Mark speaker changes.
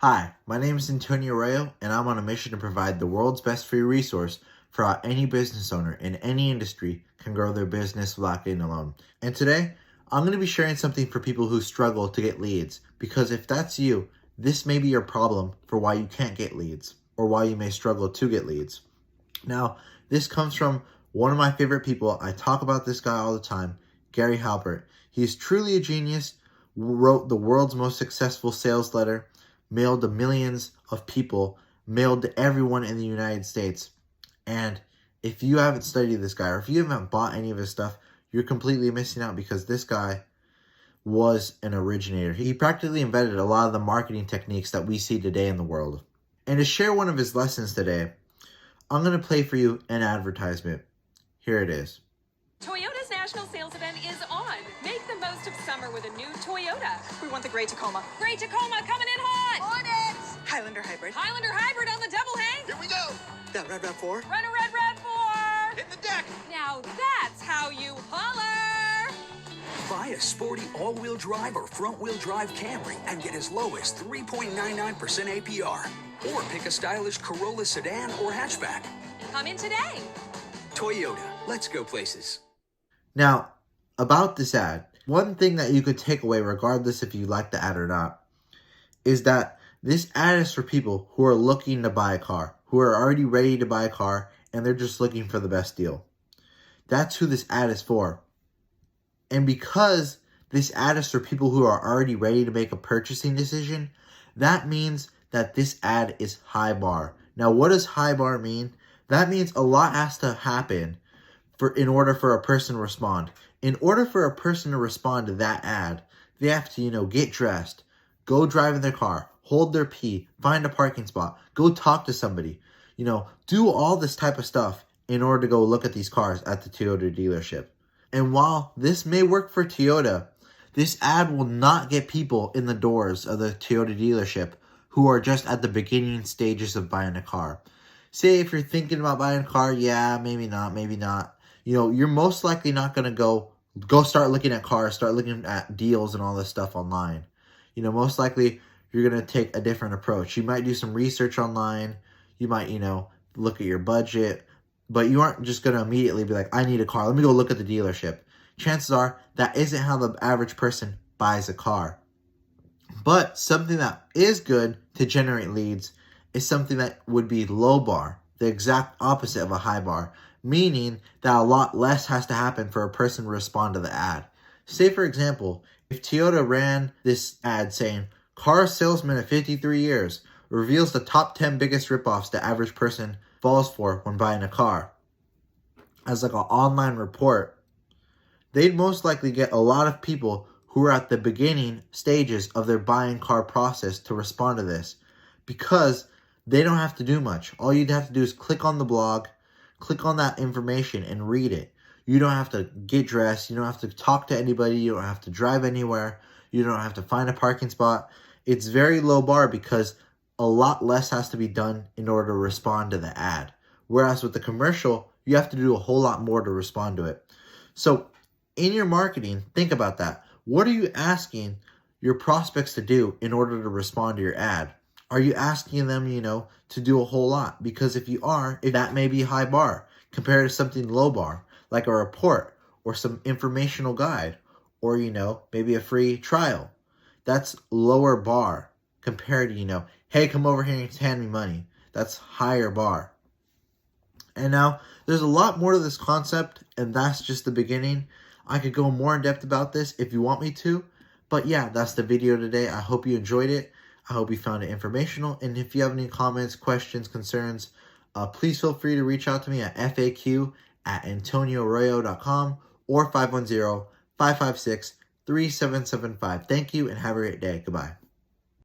Speaker 1: Hi, my name is Antonio Arroyo, and I'm on a mission to provide the world's best free resource for how any business owner in any industry can grow their business without getting a loan. And today, I'm going to be sharing something for people who struggle to get leads, because if that's you, this may be your problem for why you can't get leads, or why you may struggle to get leads. Now, this comes from one of my favorite people. I talk about this guy all the time, Gary Halbert. He's truly a genius, wrote the world's most successful sales letter, mailed to millions of people, mailed to everyone in the United States. And if you haven't studied this guy, or if you haven't bought any of his stuff, you're completely missing out, because this guy was an originator. He practically invented a lot of the marketing techniques that we see today in the world. And to share one of his lessons today, I'm going to play for you an advertisement. Here it is.
Speaker 2: Toyota's national sales event is on. Make the most of summer with a new Toyota.
Speaker 3: We want the gray Tacoma.
Speaker 2: Gray Tacoma coming in hot.
Speaker 3: On it! Highlander Hybrid.
Speaker 2: Highlander Hybrid on the double hay.
Speaker 4: Here we go.
Speaker 3: That Red RAV4.
Speaker 2: Run a red RAV4.
Speaker 4: Hit the deck.
Speaker 2: Now that's how you holler.
Speaker 5: Buy a sporty all-wheel drive or front-wheel drive Camry and get as low as 3.99% APR. Or pick a stylish Corolla sedan or hatchback.
Speaker 2: Come in today.
Speaker 5: Toyota, let's go places.
Speaker 1: Now, about this ad, one thing that you could take away, regardless if you like the ad or not, is that this ad is for people who are looking to buy a car, who are already ready to buy a car, and they're just looking for the best deal. That's who this ad is for. And because this ad is for people who are already ready to make a purchasing decision, that means that this ad is high bar. Now, what does high bar mean? That means a lot has to happen in order for a person to respond. In order for a person to respond to that ad, they have to, get dressed, go drive in their car, hold their pee, find a parking spot, go talk to somebody, do all this type of stuff in order to go look at these cars at the Toyota dealership. And while this may work for Toyota, this ad will not get people in the doors of the Toyota dealership who are just at the beginning stages of buying a car. Say if you're thinking about buying a car, yeah, maybe not. You're most likely not going to go start looking at cars, start looking at deals and all this stuff online. Most likely you're going to take a different approach. You might do some research online. You might, look at your budget. But you aren't just going to immediately be like, I need a car. Let me go look at the dealership. Chances are that isn't how the average person buys a car. But something that is good to generate leads is something that would be low bar, the exact opposite of a high bar, meaning that a lot less has to happen for a person to respond to the ad. Say, for example, if Toyota ran this ad saying, car salesman at 53 years reveals the top 10 biggest ripoffs the average person falls for when buying a car, as like an online report, they'd most likely get a lot of people who are at the beginning stages of their buying car process to respond to this, because they don't have to do much. All you'd have to do is click on the blog, click on that information and read it. You don't have to get dressed. You don't have to talk to anybody. You don't have to drive anywhere. You don't have to find a parking spot. It's very low bar because a lot less has to be done in order to respond to the ad. Whereas with the commercial, you have to do a whole lot more to respond to it. So in your marketing, think about that. What are you asking your prospects to do in order to respond to your ad? Are you asking them, to do a whole lot? Because if you are, that may be high bar compared to something low bar, like a report or some informational guide, or, maybe a free trial. That's lower bar compared to, hey, come over here and hand me money. That's higher bar. And now there's a lot more to this concept, and that's just the beginning. I could go more in depth about this if you want me to, but yeah, that's the video today. I hope you enjoyed it. I hope you found it informational. And if you have any comments, questions, concerns, please feel free to reach out to me at faq@antonioarroyo.com or 510-556-3775. Thank you and have a great day. Goodbye.